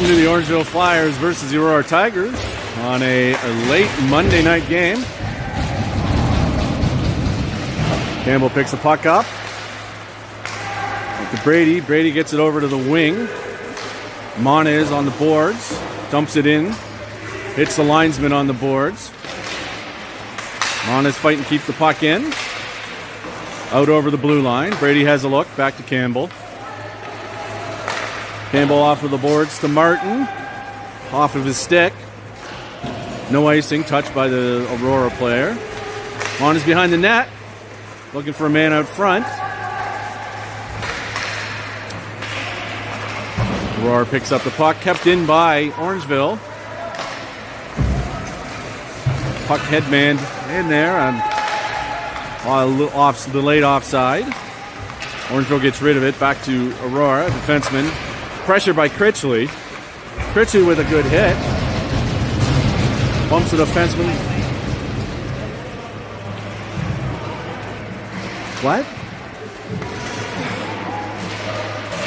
Welcome to the Orangeville Flyers versus the Aurora Tigers on a late Monday night game. Campbell picks the puck up to Brady. Brady gets it over to the wing. Monez on the boards, dumps it in, hits the linesman on the boards. Monez fighting to keep the puck in. Out over the blue line. Brady has a look, back to Campbell. Campbell off of the boards to Martin. Off of his stick. No icing, touched by the Aurora player. Monez behind the net. Looking for a man out front. Aurora picks up the puck, kept in by Orangeville. Puck headman in there on delayed offside. Orangeville gets rid of it, back to Aurora, defenseman. Pressure by Critchley. Critchley with a good hit. Bumps the defenseman. What?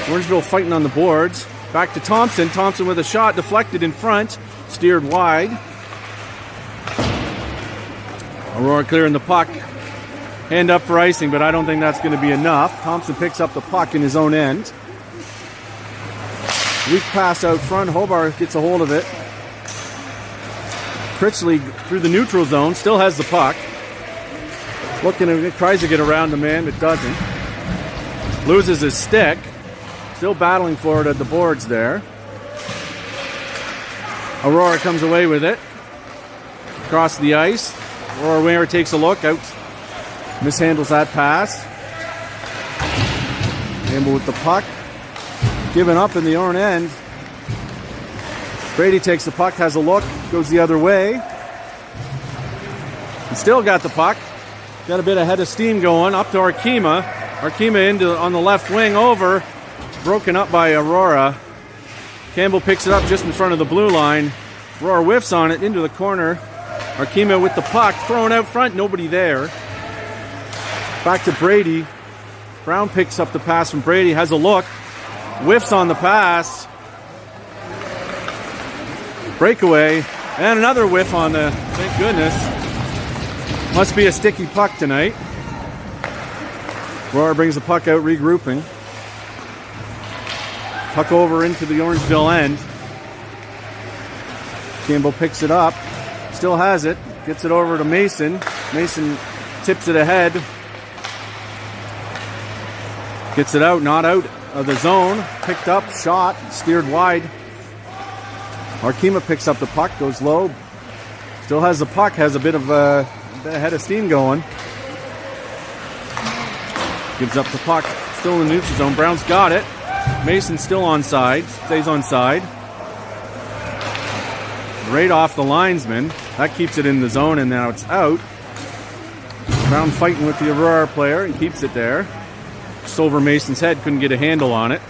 Orangeville fighting on the boards. Back to Thompson. Thompson with a shot deflected in front. Steered wide. Aurora clearing the puck. Hand up for icing, but I don't think that's going to be enough. Thompson picks up the puck in his own end. Weak pass out front. Hobart gets a hold of it. Critchley through the neutral zone. Still has the puck. Tries to get around the man, but doesn't. Loses his stick. Still battling for it at the boards there. Aurora comes away with it. Across the ice. Aurora winger takes a look. Out. Mishandles that pass. Campbell with the puck. Giving up in the own end. Brady takes the puck, has a look, goes the other way. He still got the puck. Got a bit of head of steam going. Up to Arkema. Arkema on the left wing over. Broken up by Aurora. Campbell picks it up just in front of the blue line. Aurora whiffs on it into the corner. Arkema with the puck. Thrown out front. Nobody there. Back to Brady. Brown picks up the pass from Brady. Has a look. Whiffs on the pass. Breakaway. And another whiff on the... Thank goodness. Must be a sticky puck tonight. Aurora brings the puck out, regrouping. Puck over into the Orangeville end. Campbell picks it up. Still has it. Gets it over to Mason. Mason tips it ahead. Gets it out, not out of the zone. Picked up, shot, steered wide. Arkema picks up the puck, goes low. Still has the puck, has a bit of a head of steam going. Gives up the puck, still in the neutral zone. Brown's got it. Mason still onside, stays onside. Right off the linesman. That keeps it in the zone, and now it's out. Brown fighting with the Aurora player and keeps it there. Just over Mason's head, couldn't get a handle on it.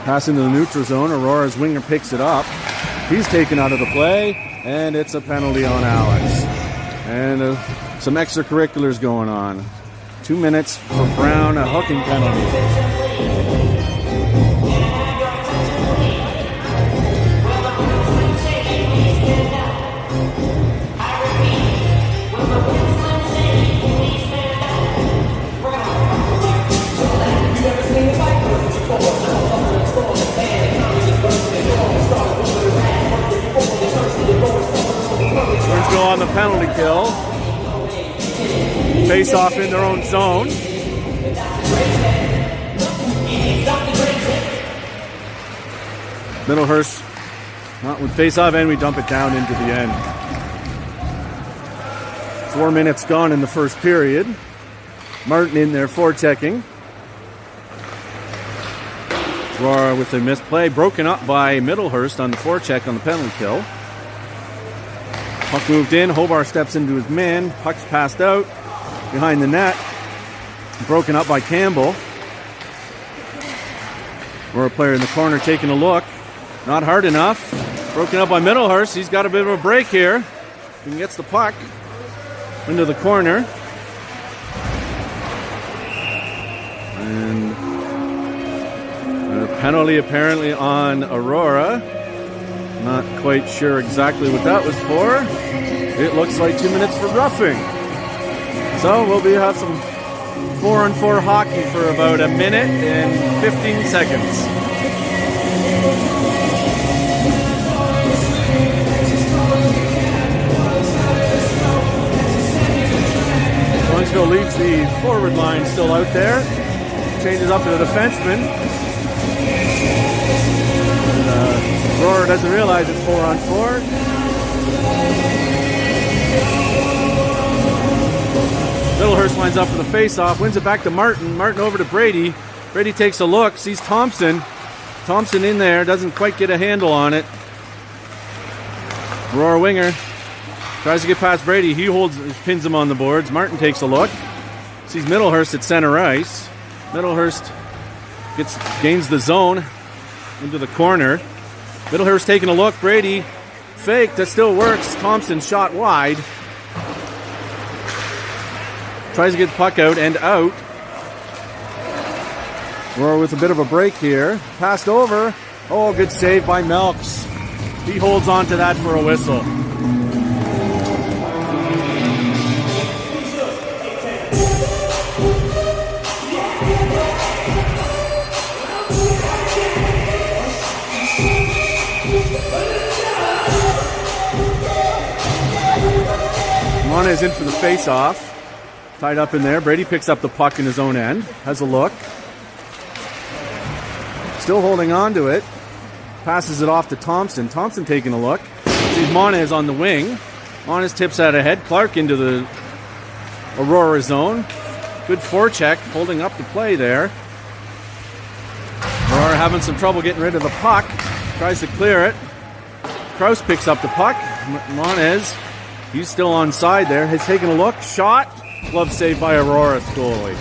Pass into the neutral zone. Aurora's winger picks it up. He's taken out of the play, and it's a penalty on Alex. And some extracurriculars going on. 2 minutes for Brown, a hooking penalty. Orangeville on the penalty kill. Face off in their own zone. Middlehurst with face off, and we dump it down into the end. 4 minutes gone in the first period. Martin in there forechecking. Aurora with a misplay, broken up by Middlehurst on the forecheck on the penalty kill. Puck moved in. Hobart steps into his man. Puck's passed out behind the net. Broken up by Campbell. Aurora player in the corner taking a look. Not hard enough. Broken up by Middlehurst. He's got a bit of a break here. He gets the puck into the corner. And Penalty apparently on Aurora. Not quite sure exactly what that was for. It looks like 2 minutes for roughing. So we'll have some 4-on-4 hockey for about a minute and 15 seconds. Orangeville leaves the forward line still out there. Changes up to the defenseman. Aurora doesn't realize it's 4-on-4. Littlehurst lines up for the face-off, wins it back to Martin. Martin over to Brady. Brady takes a look, sees Thompson. Thompson in there, doesn't quite get a handle on it. Aurora winger tries to get past Brady. He pins him on the boards. Martin takes a look, sees Littlehurst at center ice. Littlehurst gains the zone into the corner. Littlehurst taking a look. Brady fake, that still works. Thompson shot wide. Tries to get the puck out and out. Aurora with a bit of a break here. Passed over. Oh, good save by Melks. He holds on to that for a whistle. Mona is in for the face-off. Tied up in there. Brady picks up the puck in his own end. Has a look. Still holding on to it. Passes it off to Thompson. Thompson taking a look. Sees Monez on the wing. Monez tips that ahead. Clark into the Aurora zone. Good forecheck. Holding up the play there. Aurora having some trouble getting rid of the puck. Tries to clear it. Kraus picks up the puck. Monez, he's still onside there. Has taken a look. Shot. Glove save by Aurora's goalie.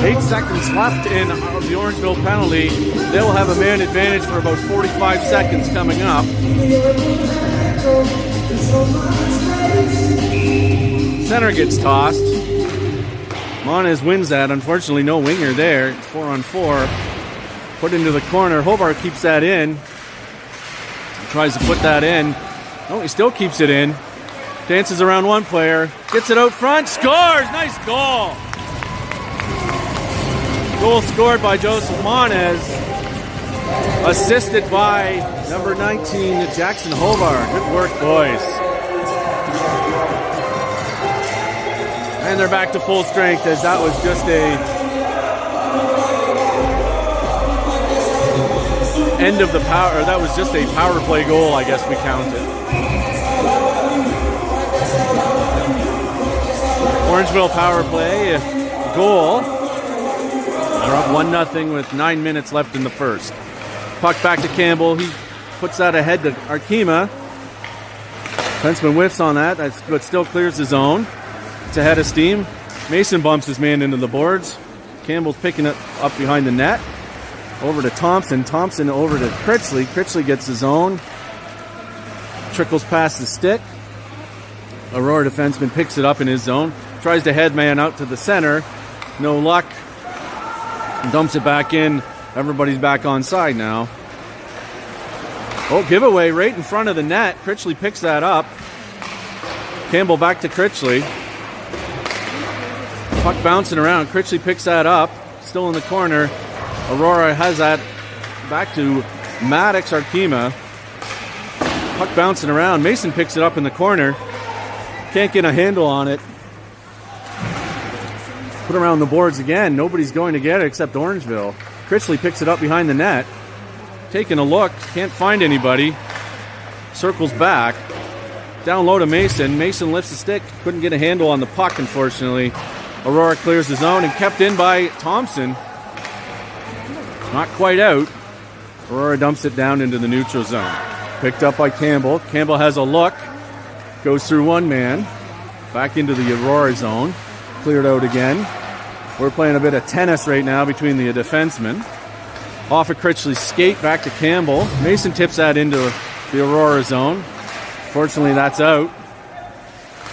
Eight seconds left in the Orangeville penalty. They'll have a man advantage for about 45 seconds coming up. Center gets tossed. Monez wins that. Unfortunately, no winger there. It's 4-on-4. Put into the corner. Hobart keeps that in. Tries to put that in. No, he still keeps it in. Dances around one player. Gets it out front. Scores! Nice goal! Goal scored by Joseph Monez. Assisted by number 19, Jackson Hobart. Good work, boys. And they're back to full strength as that was just end of the power, that was just a power play goal, I guess we counted. Orangeville power play goal. They're up 1-0 with 9 minutes left in the first. Puck back to Campbell. He puts that ahead to Arkema. Defenseman whiffs on that, but still clears the zone. It's ahead of steam. Mason bumps his man into the boards. Campbell's picking it up behind the net. Over to Thompson. Thompson over to Critchley. Critchley gets his own. Trickles past the stick. Aurora defenseman picks it up in his zone. Tries to head man out to the center. No luck. Dumps it back in. Everybody's back on side now. Oh, giveaway right in front of the net. Critchley picks that up. Campbell back to Critchley. Puck bouncing around. Critchley picks that up. Still in the corner. Aurora has that back to Maddox Arkema. Puck bouncing around. Mason picks it up in the corner. Can't get a handle on it. Put around the boards again. Nobody's going to get it except Orangeville. Critchley picks it up behind the net. Taking a look. Can't find anybody. Circles back. Down low to Mason. Mason lifts the stick. Couldn't get a handle on the puck, unfortunately. Aurora clears the zone and kept in by Thompson. Not quite out. Aurora dumps it down into the neutral zone. Picked up by Campbell. Campbell has a look. Goes through one man. Back into the Aurora zone. Cleared out again. We're playing a bit of tennis right now between the defensemen. Off of Critchley's skate, back to Campbell. Mason tips that into the Aurora zone. Fortunately, that's out.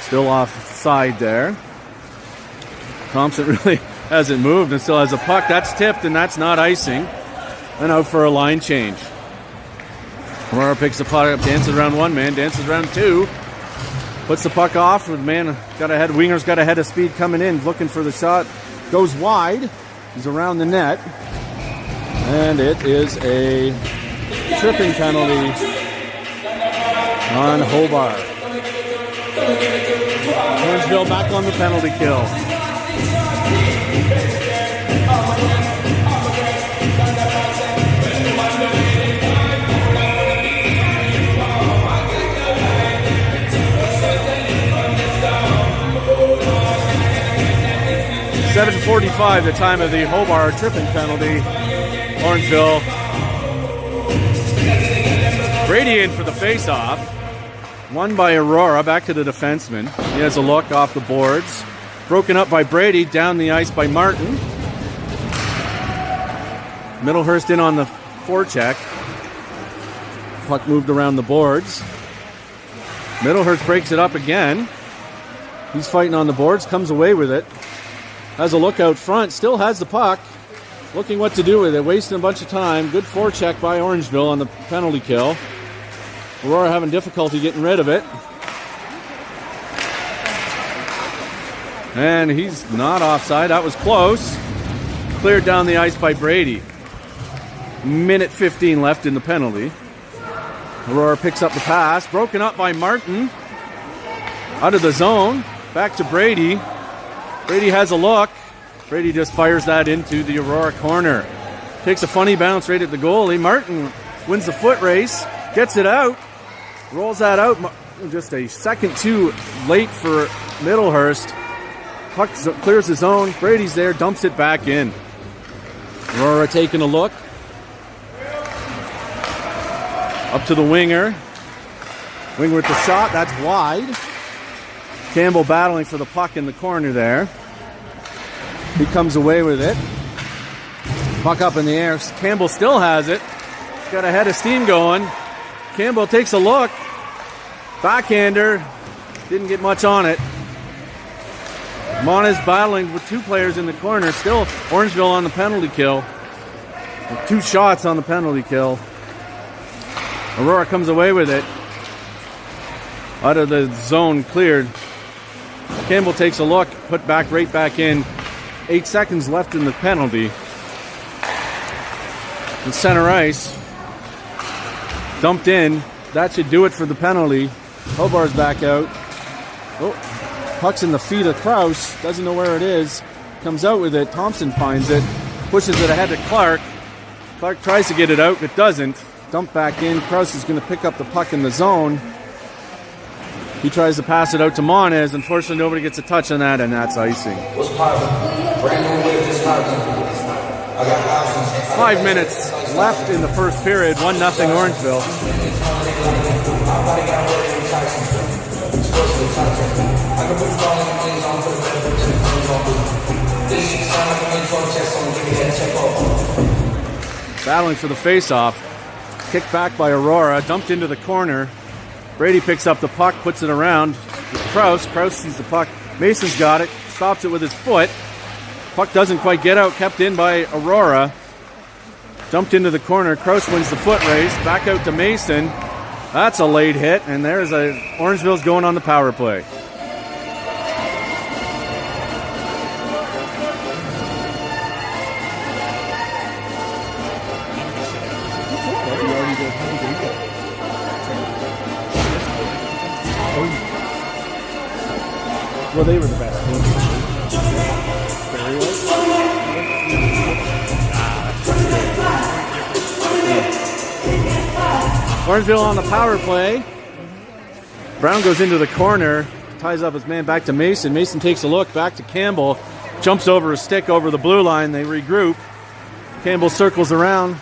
Still off side there. Thompson really hasn't moved and still has a puck. That's tipped, and that's not icing. And out for a line change. Aurora picks the puck up, dances around one man, dances around two. Puts the puck off. The man got ahead. Winger's got a head of speed coming in, looking for the shot. Goes wide. He's around the net. And it is a tripping penalty on Hobart. Orangeville back on the penalty kill. .7:45, the time of the Hobart tripping penalty. Orangeville. Brady in for the face-off. Won by Aurora, back to the defenseman. He has a look off the boards. Broken up by Brady, down the ice by Martin. Middlehurst in on the forecheck. Puck moved around the boards. Middlehurst breaks it up again. He's fighting on the boards, comes away with it. Has a look out front, still has the puck. Looking what to do with it, wasting a bunch of time. Good forecheck by Orangeville on the penalty kill. Aurora having difficulty getting rid of it. And he's not offside, that was close. Cleared down the ice by Brady. Minute 15 left in the penalty. Aurora picks up the pass, broken up by Martin. Out of the zone, back to Brady. Brady has a look. Brady just fires that into the Aurora corner. Takes a funny bounce right at the goalie. Martin wins the foot race, gets it out, rolls that out. Just a second too late for Middlehurst. Puck clears the zone. Brady's there, dumps it back in. Aurora taking a look. Up to the winger. Winger with the shot, that's wide. Campbell battling for the puck in the corner there. He comes away with it. Puck up in the air. Campbell still has it. Got a head of steam going. Campbell takes a look. Backhander. Didn't get much on it. Mona's battling with two players in the corner. Still Orangeville on the penalty kill. With 2 shots on the penalty kill. Aurora comes away with it. Out of the zone, cleared. Campbell takes a look, put back right back in. 8 seconds left in the penalty. In center ice. Dumped in. That should do it for the penalty. Hobart's back out. Oh, puck's in the feet of Krause. Doesn't know where it is. Comes out with it. Thompson finds it. Pushes it ahead to Clark. Clark tries to get it out, but doesn't. Dump back in. Krause is going to pick up the puck in the zone. He tries to pass it out to Monez. Unfortunately, nobody gets a touch on that, and that's icing. 5 minutes left in the first period. 1-0 Orangeville. Battling for the face-off. Kicked back by Aurora. Dumped into the corner. Brady picks up the puck, puts it around Krause. Krause sees the puck. Mason's got it, stops it with his foot. Puck doesn't quite get out, kept in by Aurora. Dumped into the corner. Krause wins the foot race. Back out to Mason. That's a late hit, and there's Orangeville's going on the power play. Well, they were the best team. Orangeville on the power play. Brown goes into the corner, ties up his man back to Mason. Mason takes a look, back to Campbell. Jumps over a stick over the blue line. They regroup. Campbell circles around,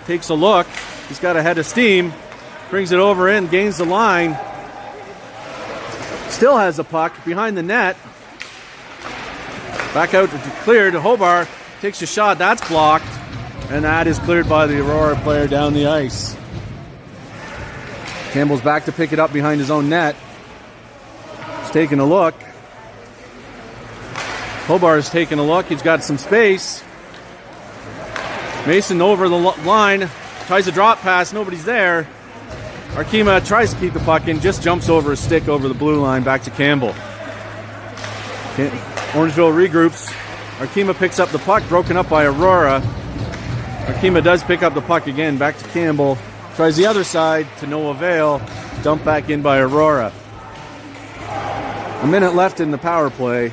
takes a look. He's got a head of steam. Brings it over in, gains the line. Still has the puck behind the net. Back out to clear to Hobart. Takes a shot. That's blocked. And that is cleared by the Aurora player down the ice. Campbell's back to pick it up behind his own net. He's taking a look. Hobar's taking a look. He's got some space. Mason over the line. Tries a drop pass. Nobody's there. Arkema tries to keep the puck in. Just jumps over a stick over the blue line back to Campbell. Orangeville regroups. Arkema picks up the puck. Broken up by Aurora. Arkema does pick up the puck again. Back to Campbell. Tries the other side to no avail. Dumped back in by Aurora. A minute left in the power play.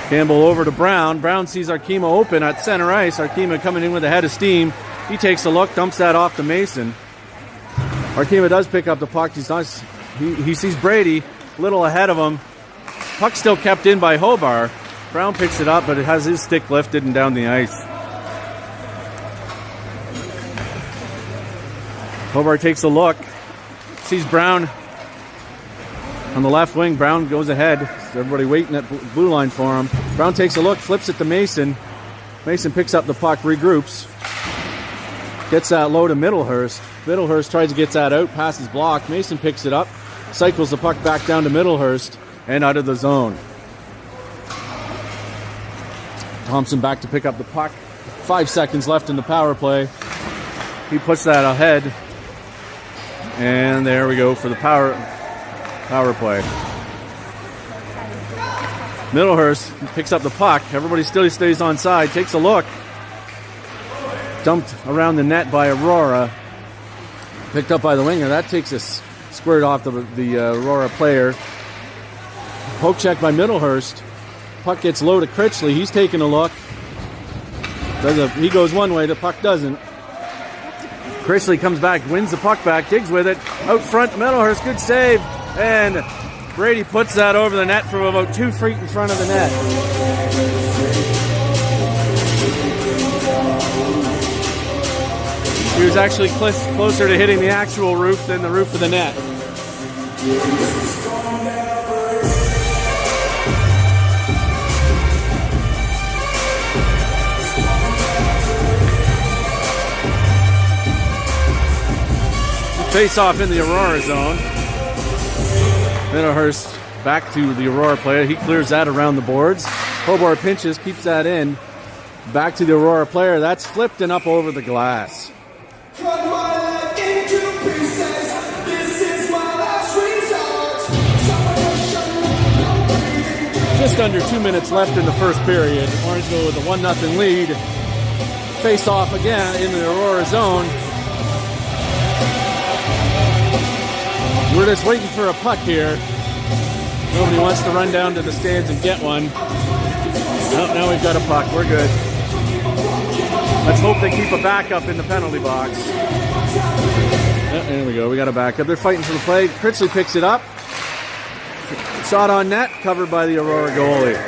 Campbell over to Brown. Brown sees Arkema open at center ice. Arkema coming in with a head of steam. He takes a look, dumps that off to Mason. Arkema does pick up the puck. He sees Brady a little ahead of him. Puck still kept in by Hobart. Brown picks it up, but it has his stick lifted and down the ice. Hobart takes a look. Sees Brown on the left wing. Brown goes ahead. Everybody waiting at blue line for him. Brown takes a look, flips it to Mason. Mason picks up the puck, regroups. Gets that low to Middlehurst. Middlehurst tries to get that out, passes blocked. Mason picks it up, cycles the puck back down to Middlehurst and out of the zone. Thompson back to pick up the puck. 5 seconds left in the power play. He puts that ahead. And there we go for the power play. Middlehurst picks up the puck. Everybody still stays on side. Takes a look. Dumped around the net by Aurora. Picked up by the winger. That takes a squirt off the Aurora player. Poke check by Middlehurst. Puck gets low to Critchley. He's taking a look. He goes one way. The puck doesn't. Critchley comes back, wins the puck back, digs with it. Out front, Middlehurst, good save. And Brady puts that over the net from about 2 feet in front of the net. He was actually closer to hitting the actual roof than the roof of the net. Face off in the Aurora zone. Middlehurst back to the Aurora player. He clears that around the boards. Hobart pinches, keeps that in. Back to the Aurora player. That's flipped and up over the glass. Just under 2 minutes left in the first period. Orangeville with a 1-0 lead. Face off again in the Aurora zone. We're just waiting for a puck here. Nobody wants to run down to the stands and get one. Oh, now we've got a puck. We're good. Let's hope they keep a backup in the penalty box. Oh, there we go. We got a backup. They're fighting for the play. Critchley picks it up. Shot on net, covered by the Aurora goalie.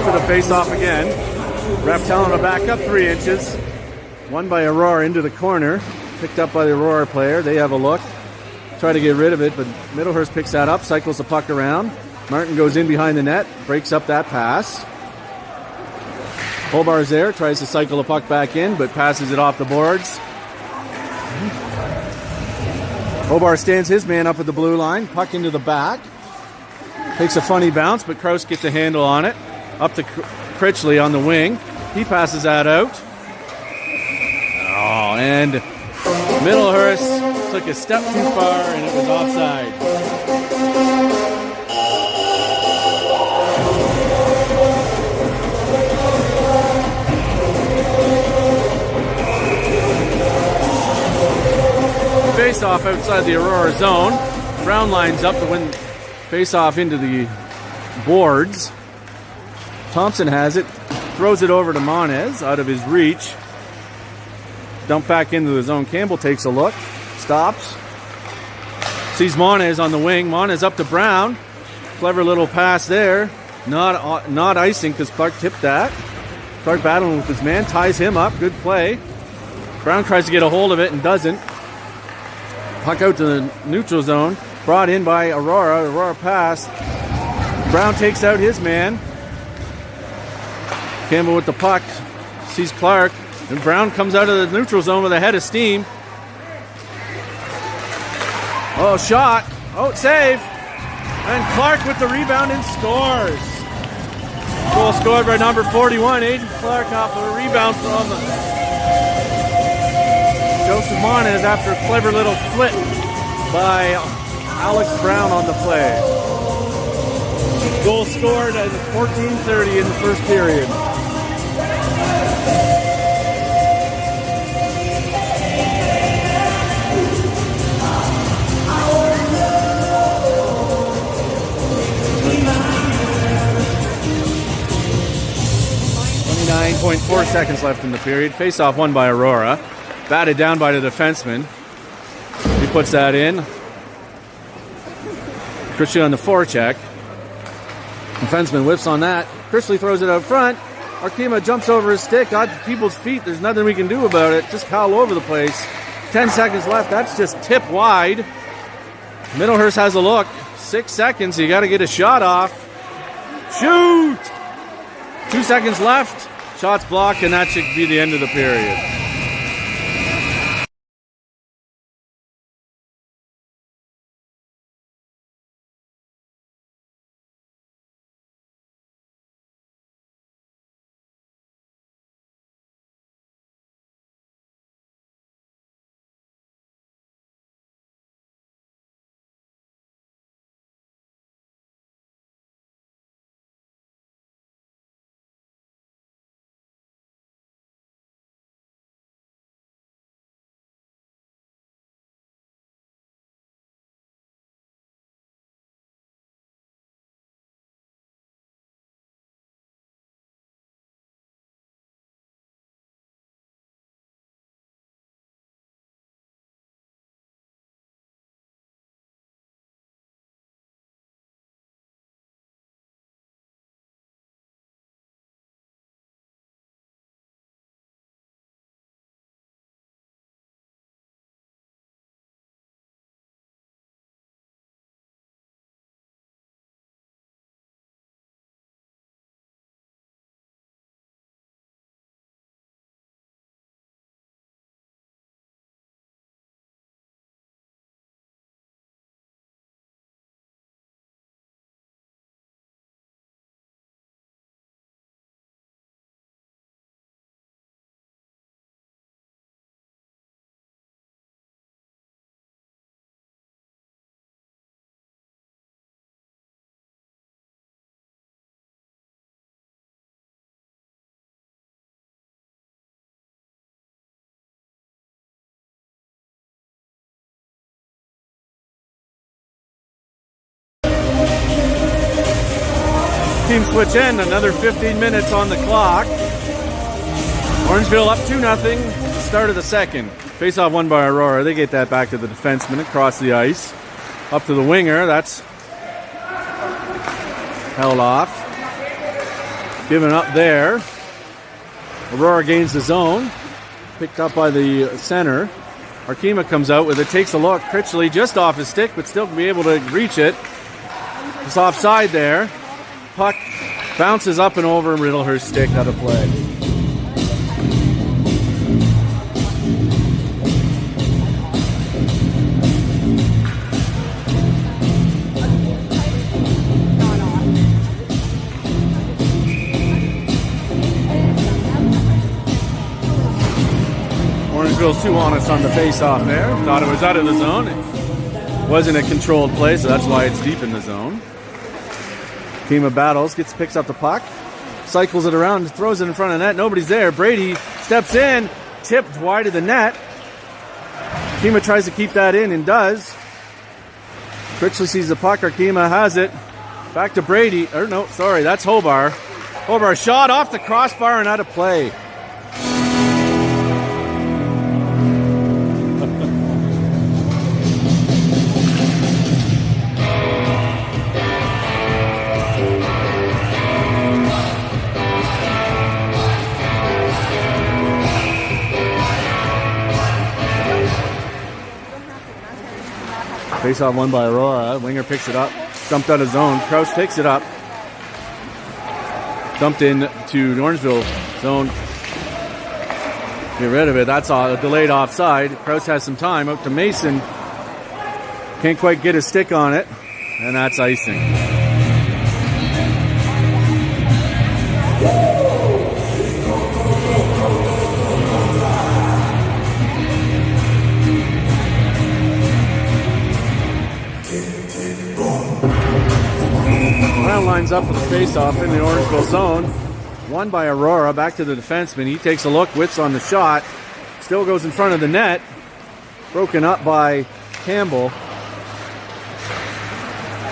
For the face-off again. Raptalon a back up 3 inches. Won by Aurora into the corner. Picked up by the Aurora player. They have a look. Try to get rid of it, but Middlehurst picks that up, cycles the puck around. Martin goes in behind the net, breaks up that pass. Hobart's there, tries to cycle the puck back in, but passes it off the boards. Hobart stands his man up at the blue line, puck into the back. Takes a funny bounce, but Kraus gets a handle on it. Up to Critchley on the wing. He passes that out. Oh, and Middlehurst took a step too far, and it was offside. Face-off outside the Aurora zone. Brown lines up to win face-off into the boards. Thompson has it, throws it over to Monez out of his reach. Dump back into the zone. Campbell takes a look, stops, sees Monez on the wing. Monez up to Brown. Clever little pass there. Not icing because Clark tipped that. Clark battling with his man, ties him up. Good play. Brown tries to get a hold of it and doesn't. Puck out to the neutral zone. Brought in by Aurora. Aurora pass. Brown takes out his man. Campbell with the puck. Sees Clark. And Brown comes out of the neutral zone with a head of steam. Oh, shot. Oh, save. And Clark with the rebound and scores. Goal scored by number 41, Aiden Clark, off a rebound from Joseph Monez after a clever little flip by Alex Brown on the play. Goal scored at 14:30 in the first period. .4 seconds left in the period. Face-off won by Aurora. Batted down by the defenseman. He puts that in. Christian on the forecheck. Defenseman whiffs on that. Chrisley throws it out front. Arkema jumps over his stick. Got people's feet. There's nothing we can do about it. Just all over the place. 10 seconds left. That's just tip wide. Middlehurst has a look. 6 seconds. You got to get a shot off. Shoot! 2 seconds left. Shots blocked, and that should be the end of the period. Team switch in, another 15 minutes on the clock. Orangeville up 2-0, start of the second. Face-off won by Aurora. They get that back to the defenseman across the ice. Up to the winger, that's held off. Given up there. Aurora gains the zone. Picked up by the center. Arkema comes out with it, takes a look. Critchley just off his stick, but still can be able to reach it. It's offside there. Puck bounces up and over Riddlehurst's stick out of play. Orangeville's too honest on the face-off there. Thought it was out of the zone. It wasn't a controlled play, so that's why it's deep in the zone. Arkema battles, picks up the puck, cycles it around, throws it in front of the net. Nobody's there. Brady steps in, tipped wide of the net. Arkema tries to keep that in and does. Critchley sees the puck. Arkema has it. Back to Brady. Or no, sorry, that's Hobar. Hobar shot off the crossbar and out of play. Face-off won by Aurora. Winger picks it up. Dumped out of zone. Kraus takes it up. Dumped in to Orangeville zone. Get rid of it. That's a delayed offside. Krause has some time. Out to Mason. Can't quite get his stick on it. And that's icing. Brown lines up for the face-off in the Orangeville zone. Won by Aurora. Back to the defenseman. He takes a look. Whiffs on the shot. Still goes in front of the net. Broken up by Campbell.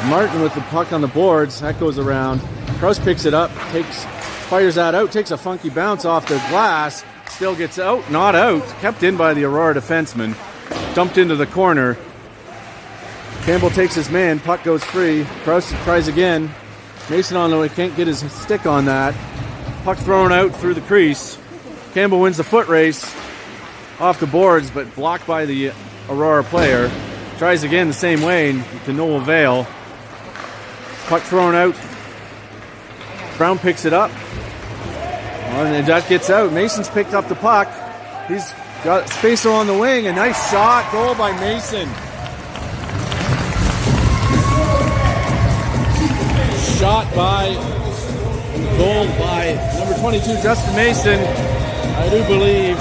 Martin with the puck on the boards. That goes around. Krause picks it up. Fires that out. Takes a funky bounce off the glass. Still gets out. Not out. Kept in by the Aurora defenseman. Dumped into the corner. Campbell takes his man. Puck goes free. Krause tries again. Mason on the way. Can't get his stick on that. Puck thrown out through the crease. Campbell wins the foot race off the boards, but blocked by the Aurora player. Tries again the same way to no avail. Puck thrown out. Brown picks it up. And that gets out. Mason's picked up the puck. He's got Spacer on the wing. A nice shot. Goal by Mason. Shot by, goal by number 22, Justin Mason. I do believe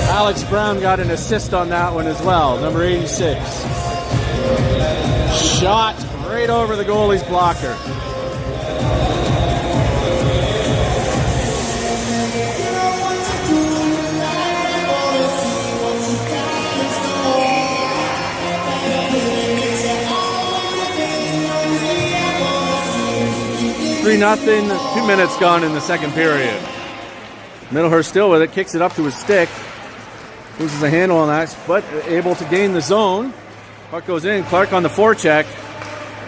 Alex Brown got an assist on that one as well, number 86. Shot right over the goalie's blocker. Nothing. 2 minutes gone in the second period. Middlehurst still with it, kicks it up to his stick. Loses a handle on that, but able to gain the zone. Puck goes in. Clark on the forecheck.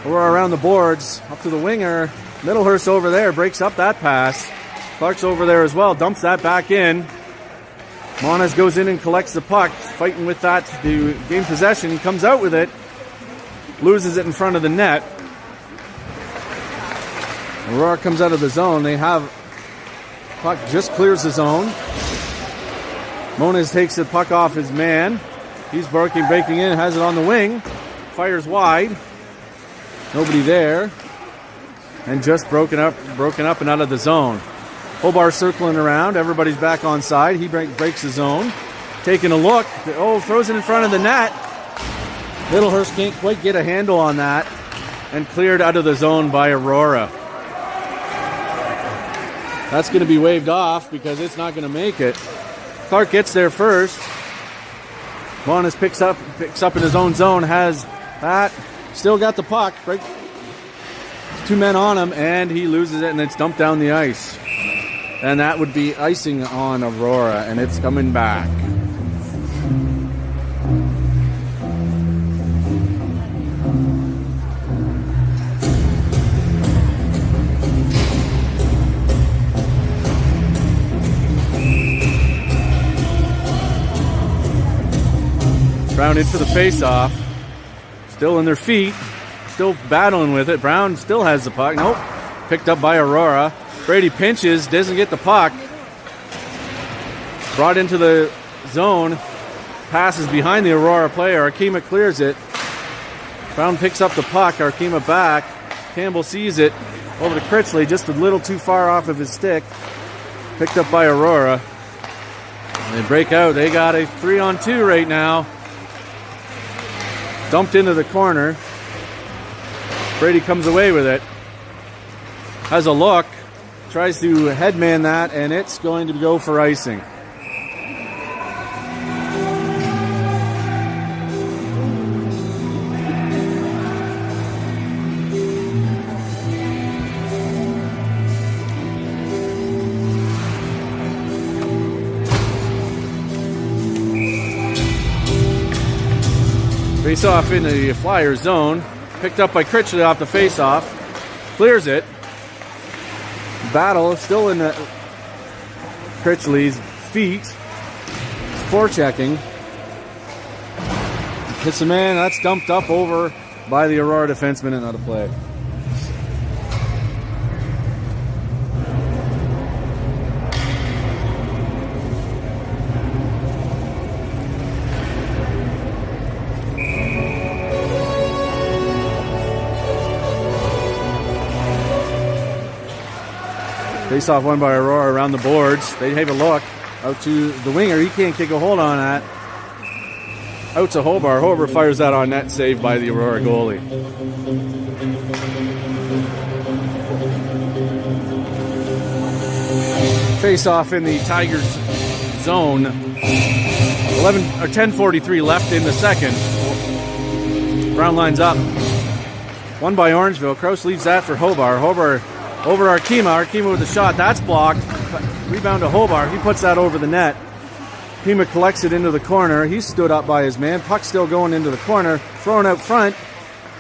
Aurora around the boards, up to the winger. Middlehurst over there, breaks up that pass. Clark's over there as well, dumps that back in. Monas goes in and collects the puck, fighting with that to gain possession. He comes out with it, loses it in front of the net. Aurora comes out of the zone. They have puck just clears the zone. Monas takes the puck off his man. He's breaking in, has it on the wing. Fires wide. Nobody there. And just broken up and out of the zone. Hobart circling around. Everybody's back on side. He breaks the zone. Taking a look. Throws it in front of the net. Middlehurst can't quite get a handle on that. And cleared out of the zone by Aurora. That's going to be waved off because it's not going to make it. Clark gets there first. Monas picks up in his own zone, has that. Still got the puck. Two men on him, and he loses it, and it's dumped down the ice. And that would be icing on Aurora, and it's coming back. Brown in for the face-off. Still in their feet. Still battling with it. Brown still has the puck. Nope. Picked up by Aurora. Brady pinches. Doesn't get the puck. Brought into the zone. Passes behind the Aurora player. Arkema clears it. Brown picks up the puck. Arkema back. Campbell sees it. Over to Critchley. Just a little too far off of his stick. Picked up by Aurora. And they break out. They got a 3-on-2 right now. Dumped into the corner. Brady comes away with it. Has a look. Tries to headman that, and it's going to go for icing. Face off in the Flyers zone. Picked up by Critchley off the face-off. Clears it. Battle still in Critchley's feet. Forechecking. Hits the man. That's dumped up over by the Aurora defenseman and out of play. Face off won by Aurora around the boards. They have a look out to the winger. He can't kick a hold on that. Out to Hobart. Hobart fires that on net, saved by the Aurora goalie. Face off in the Tigers zone. 10:43 left in the second. Brown lines up. Won by Orangeville. Kraus leaves that for Hobart. Hobart over Arkema. Arkema with the shot. That's blocked. Rebound to Hobart. He puts that over the net. Arkema collects it into the corner. He stood up by his man. Puck still going into the corner. Thrown out front.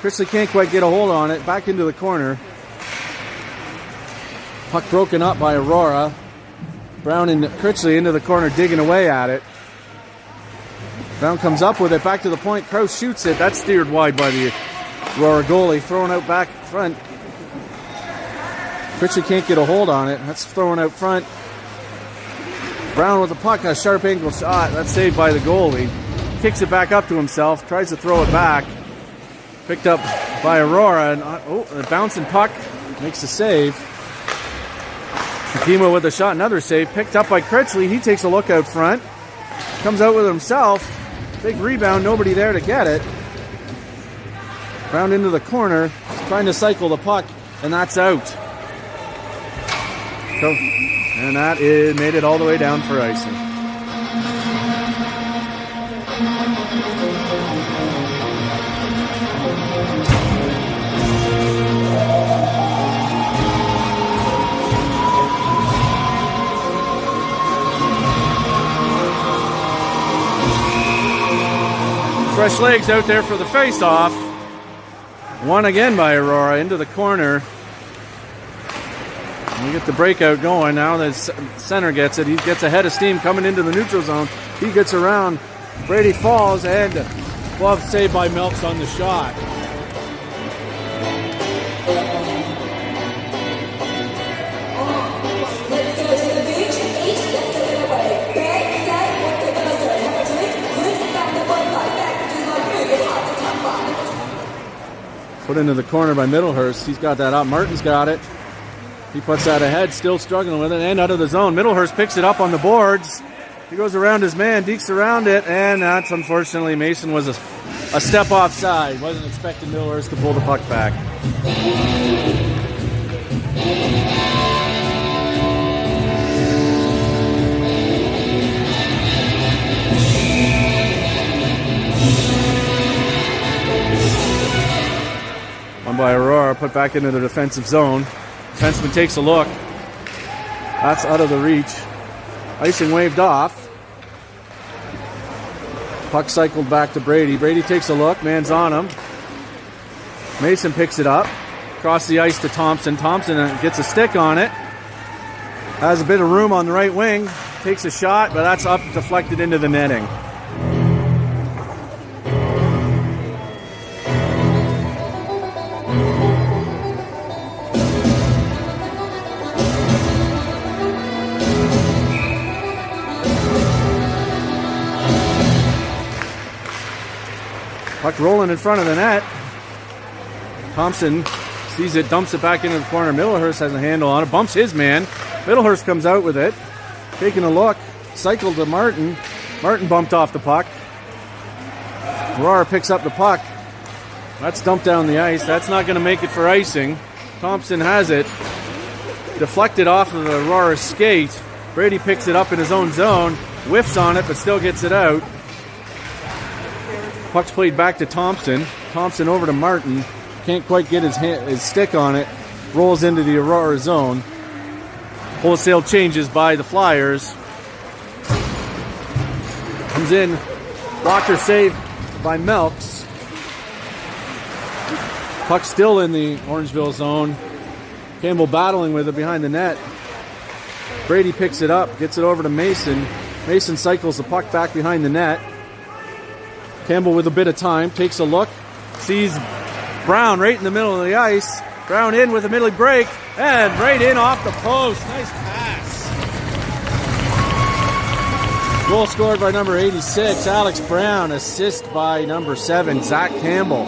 Critchley can't quite get a hold on it. Back into the corner. Puck broken up by Aurora. Brown and Critchley into the corner digging away at it. Brown comes up with it. Back to the point. Kraus shoots it. That's steered wide by the Aurora goalie. Thrown out back front. Critchley can't get a hold on it. That's thrown out front. Brown with the puck, a sharp angle shot. That's saved by the goalie. Kicks it back up to himself. Tries to throw it back. Picked up by Aurora. And, a bouncing puck makes a save. Arkema with a shot. Another save. Picked up by Critchley. He takes a look out front. Comes out with himself. Big rebound. Nobody there to get it. Brown into the corner. Trying to cycle the puck. And that's out. And that made it all the way down for icing. Fresh legs out there for the face-off. Won again by Aurora into the corner. We get the breakout going. Now the center gets it. He gets ahead of steam coming into the neutral zone. He gets around. Brady falls, and glove saved by Melks on the shot. Put into the corner by Middlehurst. He's got that up. Martin's got it. He puts that ahead, still struggling with it, and out of the zone. Middlehurst picks it up on the boards. He goes around his man, dekes around it, and that's unfortunately Mason was a step offside. Wasn't expecting Middlehurst to pull the puck back. One by Aurora, put back into the defensive zone. Defenseman takes a look. That's out of the reach. Icing waved off. Puck cycled back to Brady. Brady takes a look. Man's on him. Mason picks it up. Across the ice to Thompson. Thompson gets a stick on it. Has a bit of room on the right wing. Takes a shot, but that's up, deflected into the netting. Puck rolling in front of the net. Thompson sees it, dumps it back into the corner. Middlehurst has a handle on it, bumps his man. Middlehurst comes out with it. Taking a look, cycled to Martin. Martin bumped off the puck. Aurora picks up the puck. That's dumped down the ice. That's not going to make it for icing. Thompson has it. Deflected off of the Aurora skate. Brady picks it up in his own zone. Whiffs on it, but still gets it out. Puck's played back to Thompson. Thompson over to Martin. Can't quite get his stick on it. Rolls into the Aurora zone. Wholesale changes by the Flyers. Comes in. Blocker save by Melks. Puck still in the Orangeville zone. Campbell battling with it behind the net. Brady picks it up. Gets it over to Mason. Mason cycles the puck back behind the net. Campbell with a bit of time, takes a look, sees Brown right in the middle of the ice. Brown in with a middle break, and right in off the post. Nice pass. Goal scored by number 86, Alex Brown. Assist by number 7, Zach Campbell.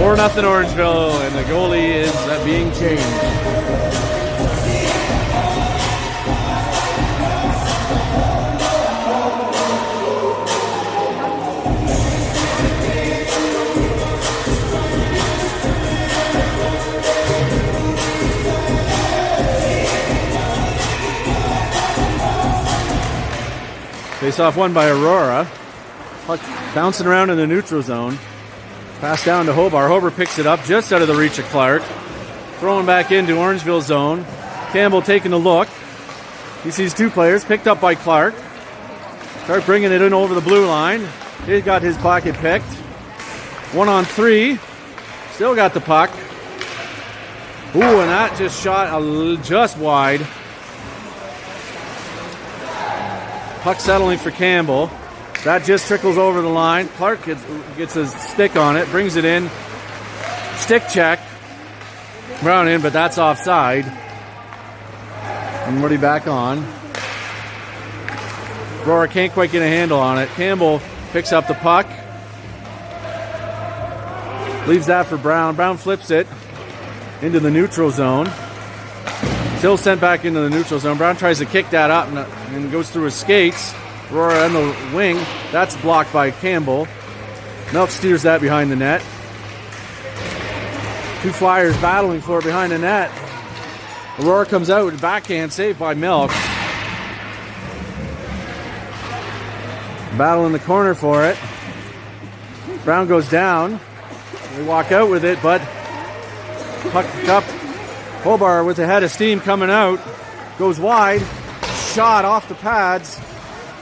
4-0 Orangeville, and the goalie is being changed. Face-off won by Aurora. Puck bouncing around in the neutral zone. Pass down to Hobart. Hobart picks it up just out of the reach of Clark. Throwing back into Orangeville zone. Campbell taking a look. He sees two players picked up by Clark. Clark bringing it in over the blue line. He got his pocket picked. 1-on-3. Still got the puck. Ooh, and that just shot just wide. Puck settling for Campbell. That just trickles over the line. Clark gets his stick on it, brings it in. Stick check. Brown in, but that's offside. And Woody back on. Aurora can't quite get a handle on it. Campbell picks up the puck. Leaves that for Brown. Brown flips it into the neutral zone. Still sent back into the neutral zone. Brown tries to kick that up and goes through his skates. Aurora on the wing. That's blocked by Campbell. Melk steers that behind the net. Two Flyers battling for it behind the net. Aurora comes out with a backhand save by Melk. Battle in the corner for it. Brown goes down. They walk out with it, but puck up. Hobart with a head of steam coming out. Goes wide. Shot off the pads.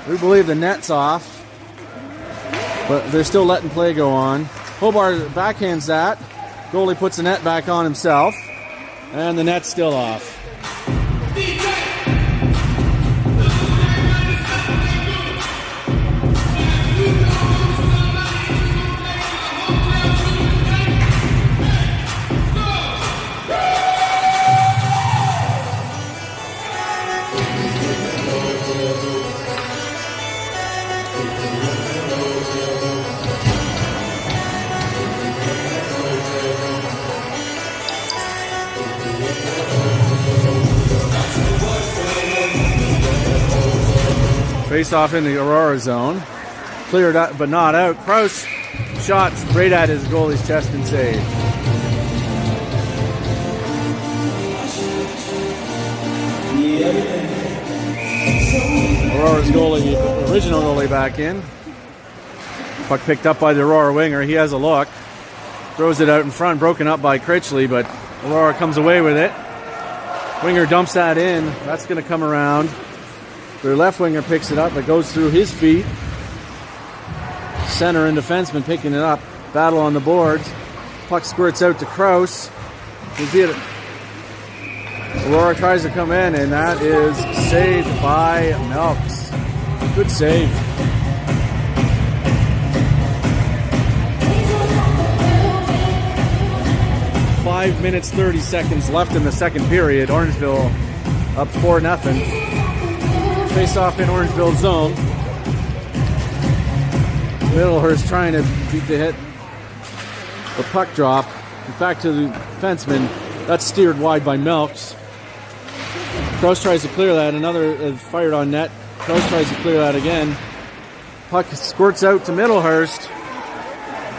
We believe the net's off. But they're still letting play go on. Hobart backhands that. Goalie puts the net back on himself. And the net's still off. Face off in the Aurora zone. Cleared up, but not out. Kraus shot right at his goalie's chest and save. Aurora's goalie, the original goalie, back in. Puck picked up by the Aurora winger. He has a look. Throws it out in front, broken up by Critchley, but Aurora comes away with it. Winger dumps that in. That's going to come around. Their left winger picks it up. It goes through his feet. Center and defenseman picking it up. Battle on the boards. Puck squirts out to Kraus. Aurora tries to come in, and that is saved by Melks. Good save. Five minutes, 30 seconds left in the second period. Orangeville up 4-0. Face off in Orangeville zone. Middlehurst trying to beat the hit. The puck drop. Back to the defenseman. That's steered wide by Melks. Kraus tries to clear that. Another fired on net. Kraus tries to clear that again. Puck squirts out to Middlehurst.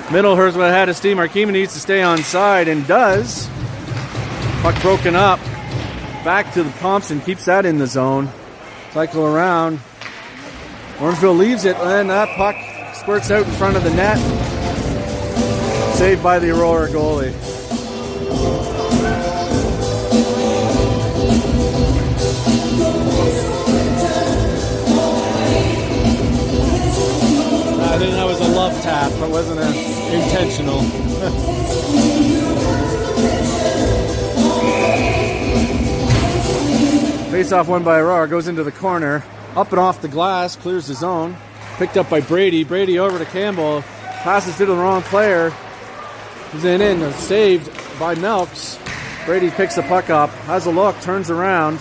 Middlehurst would have had a steam. Arkema needs to stay on side and does. Puck broken up. Back to the Thompson. Keeps that in the zone. Cycle around. Orangeville leaves it, and that puck squirts out in front of the net. Saved by the Aurora goalie. I think that was a love tap, but wasn't intentional. Face-off won by Aurora, goes into the corner. Up and off the glass, clears the zone. Picked up by Brady. Brady over to Campbell. Passes to the wrong player. He's in, saved by Melks. Brady picks the puck up, has a look, turns around.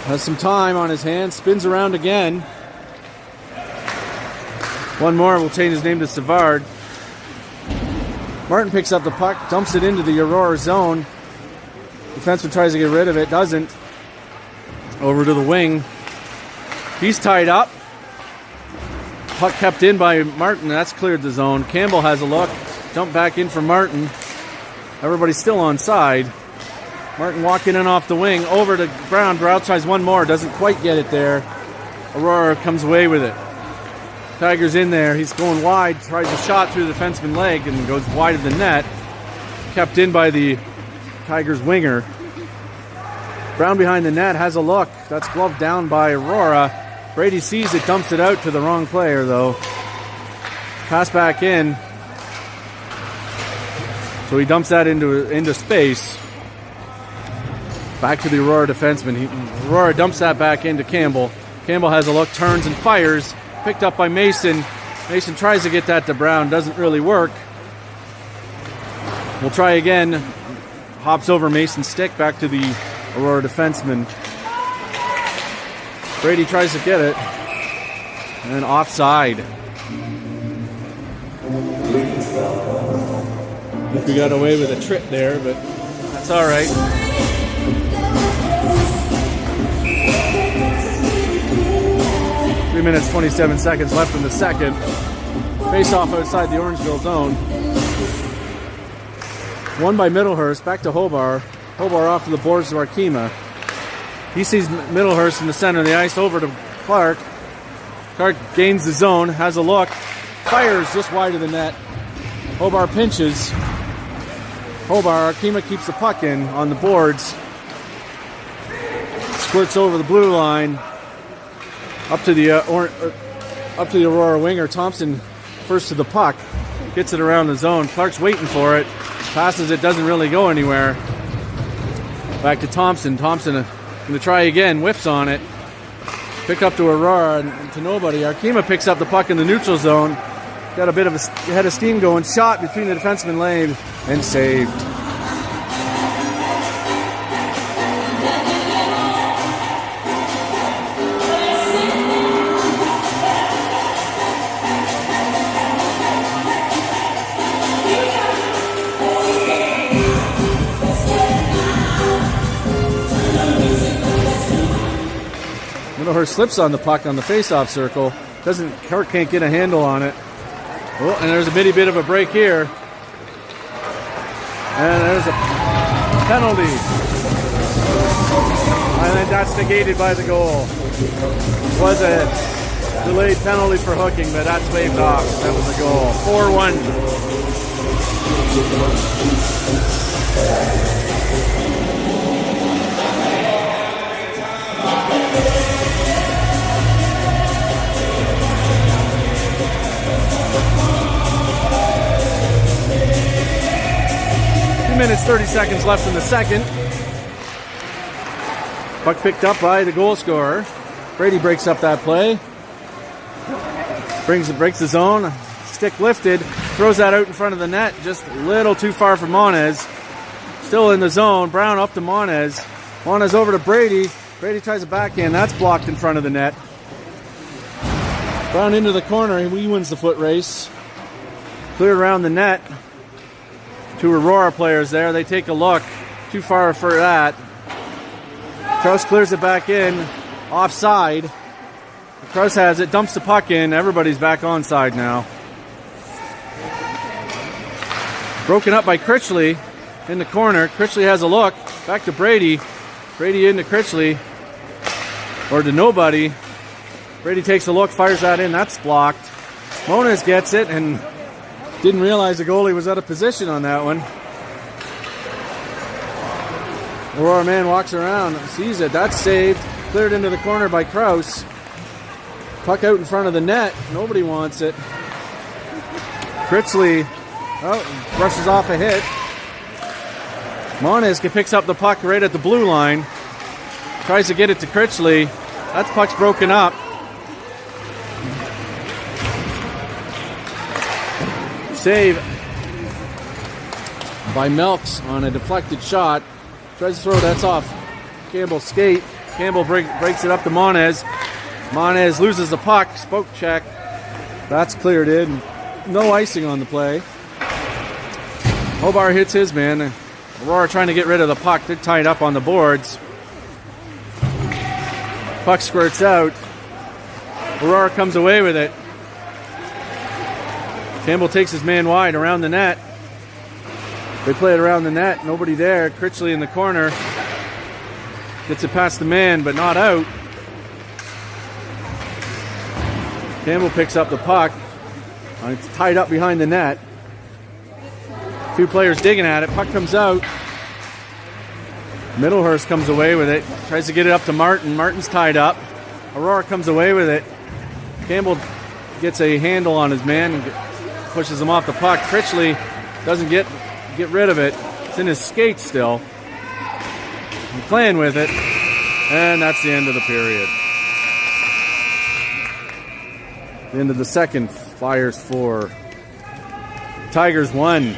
Has some time on his hands, spins around again. One more will change his name to Savard. Martin picks up the puck, dumps it into the Aurora zone. Defenseman tries to get rid of it, doesn't. Over to the wing. He's tied up. Puck kept in by Martin. That's cleared the zone. Campbell has a look. Jump back in for Martin. Everybody's still on side. Martin walking in off the wing. Over to Brown. Brown tries one more. Doesn't quite get it there. Aurora comes away with it. Tiger's in there. He's going wide. Tries a shot through the defenseman's leg and goes wide of the net. Kept in by the Tigers winger. Brown behind the net has a look. That's gloved down by Aurora. Brady sees it, dumps it out to the wrong player though. Pass back in. So he dumps that into space. Back to the Aurora defenseman. Aurora dumps that back into Campbell. Campbell has a look, turns and fires. Picked up by Mason. Mason tries to get that to Brown. Doesn't really work. We'll try again. Hops over Mason's stick back to the Aurora defenseman. Brady tries to get it. And offside. I think we got away with a trip there, but that's all right. 3 minutes, 27 seconds left in the second. Face off outside the Orangeville zone. Won by Middlehurst, back to Hobart. Hobart off to the boards to Arkema. He sees Middlehurst in the center of the ice, over to Clark. Clark gains the zone, has a look, fires just wide of the net. Hobart pinches. Hobart, Arkema keeps the puck in on the boards. Squirts over the blue line. Up to the Aurora winger. Thompson first to the puck. Gets it around the zone. Clark's waiting for it. Passes it, doesn't really go anywhere. Back to Thompson. Thompson going to try again. Whiffs on it. Pick up to Aurora and to nobody. Arkema picks up the puck in the neutral zone. Got a bit of a head of steam going. Shot between the defenseman lane and saved. Middlehurst slips on the puck on the face-off circle. Kirk can't get a handle on it. Oh, and there's a bitty bit of a break here. And there's a penalty. I think that's negated by the goal. It was a delayed penalty for hooking, but that's waved off. That was a goal. 4-1. 2 minutes, 30 seconds left in the second. Puck picked up by the goal scorer. Brady breaks up that play. Breaks the zone. Stick lifted. Throws that out in front of the net. Just a little too far for Monez. Still in the zone. Brown up to Monez. Monez over to Brady. Brady tries a backhand. That's blocked in front of the net. Brown into the corner. He wins the foot race. Cleared around the net. Two Aurora players there. They take a look. Too far for that. Kraus clears it back in. Offside. Kraus has it. Dumps the puck in. Everybody's back onside now. Broken up by Critchley in the corner. Critchley has a look. Back to Brady. Brady into Critchley. Or to nobody. Brady takes a look. Fires that in. That's blocked. Monez gets it and didn't realize the goalie was out of position on that one. Aurora man walks around, sees it. That's saved. Cleared into the corner by Kraus. Puck out in front of the net. Nobody wants it. Critchley brushes off a hit. Monez picks up the puck right at the blue line. Tries to get it to Critchley. That puck's broken up. Save by Melks on a deflected shot. Tries to throw, that's off Campbell's skate. Campbell breaks it up to Monez. Monez loses the puck. Spoke check. That's cleared in. No icing on the play. Hobart hits his man. Aurora trying to get rid of the puck. They're tied up on the boards. Puck squirts out. Aurora comes away with it. Campbell takes his man wide around the net. They play it around the net. Nobody there. Critchley in the corner. Gets it past the man, but not out. Campbell picks up the puck. It's tied up behind the net. Two players digging at it. Puck comes out. Middlehurst comes away with it. Tries to get it up to Martin. Martin's tied up. Aurora comes away with it. Campbell gets a handle on his man and pushes him off the puck. Critchley doesn't get rid of it. It's in his skates still. He's playing with it. And that's the end of the period. The end of the second. Flyers 4. Tigers 1.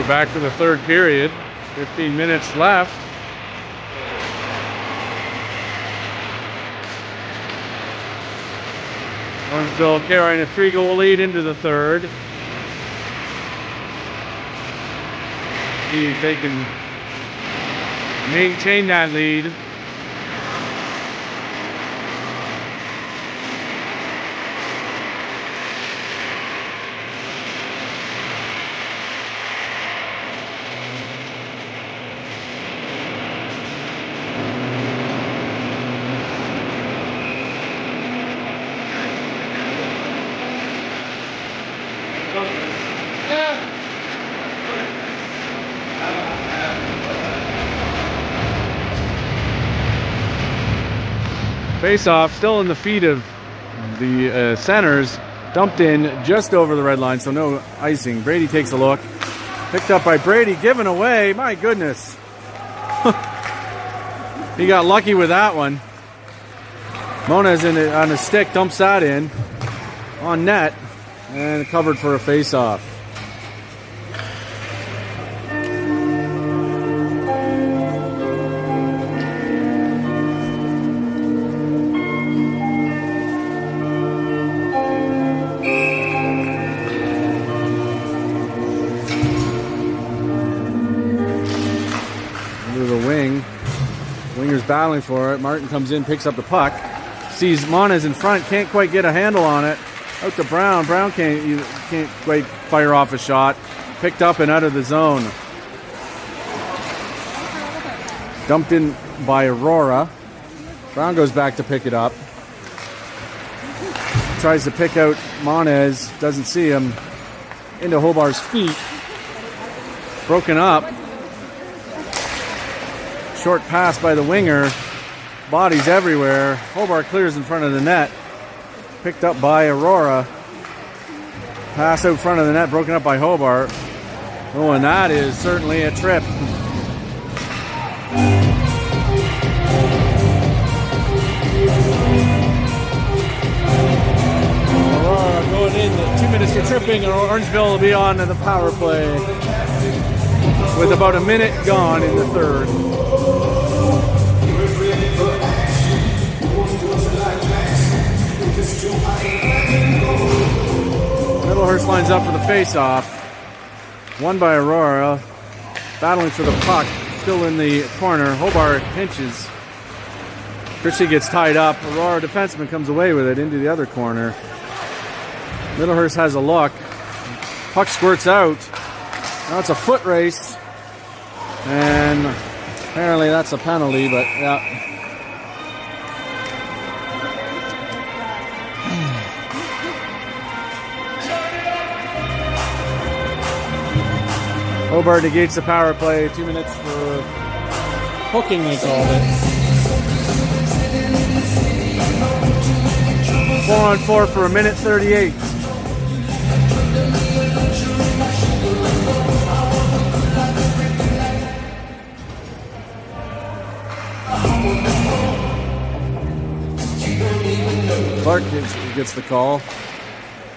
back to the third period. 15 minutes left. Orangeville carrying a 3-goal lead into the third. See if they can maintain that lead. Face-off still in the feet of the centers, dumped in just over the red line, so no icing. Brady takes a look, picked up by Brady, given away. My goodness. He got lucky with that one. Mona's on his stick, dumps that in on net, and covered for a face-off. Winger's battling for it. Martin comes in, picks up the puck, sees Mona's in front, can't quite get a handle on it. Out to Brown. Brown can't quite fire off a shot. Picked up and out of the zone. Dumped in by Aurora. Brown goes back to pick it up. Tries to pick out Monez. Doesn't see him. Into Hobart's feet. Broken up. Short pass by the winger. Bodies everywhere. Hobart clears in front of the net. Picked up by Aurora. Pass out front of the net. Broken up by Hobart. Oh, and that is certainly a trip. Aurora going in. 2 minutes for tripping, and Orangeville will be on the power play with about a minute gone in the third. Middlehurst lines up for the face-off. Won by Aurora. Battling for the puck. Still in the corner. Hobart pinches. Christie gets tied up. Aurora defenseman comes away with it into the other corner. Middlehurst has a look. Puck squirts out. Now it's a foot race. And apparently that's a penalty, but yeah. Hobart negates the power play. 2 minutes for hooking, they called it. 4-on-4 for a minute 38. Clark gets the call.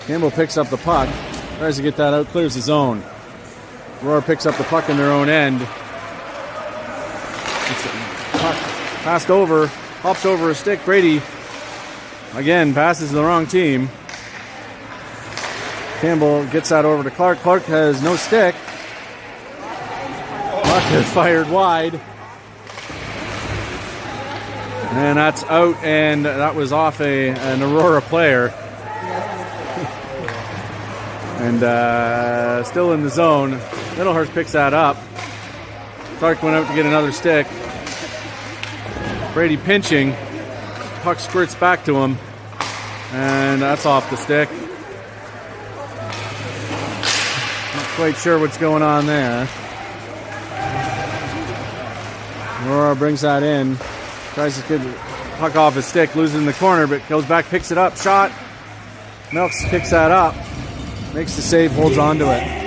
Campbell picks up the puck. Tries to get that out, clears the zone. Aurora picks up the puck in their own end. Puck passed over, hops over a stick. Brady, again, passes to the wrong team. Campbell gets that over to Clark. Clark has no stick. Puck is fired wide. And that's out, and that was off an Aurora player. And still in the zone. Middlehurst picks that up. Clark went out to get another stick. Brady pinching. Puck squirts back to him. And that's off the stick. Not quite sure what's going on there. Aurora brings that in. Tries to get the puck off his stick, losing the corner, but goes back, picks it up. Shot. Milks picks that up. Makes the save, holds on to it.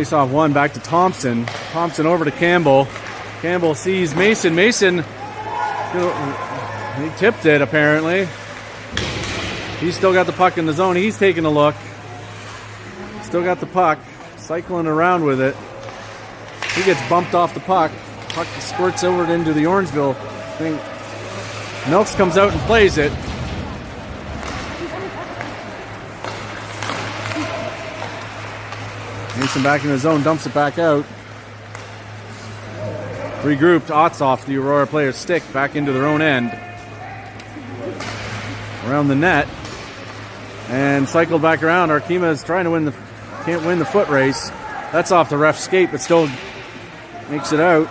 Face off one, back to Thompson. Thompson over to Campbell. Campbell sees Mason. Mason, he tipped it apparently. He's still got the puck in the zone. He's taking a look. Still got the puck, cycling around with it. He gets bumped off the puck. Puck squirts over into the Orangeville thing. Milks comes out and plays it. Mason back in the zone, dumps it back out. Regrouped, Otts off the Aurora player's stick, back into their own end. Around the net. And cycled back around. Arkema is trying to can't win the foot race. That's off the ref's skate, but still makes it out.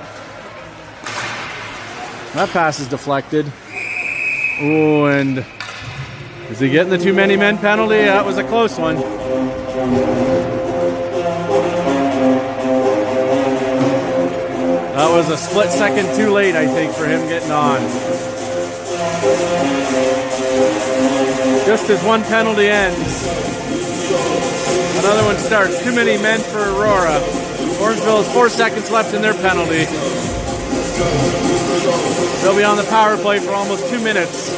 That pass is deflected. Ooh, and is he getting the too many men penalty? That was a close one. That was a split second too late, I think, for him getting on. Just as one penalty ends, another one starts. Too many men for Aurora. Orangeville has 4 seconds left in their penalty. They'll be on the power play for almost 2 minutes.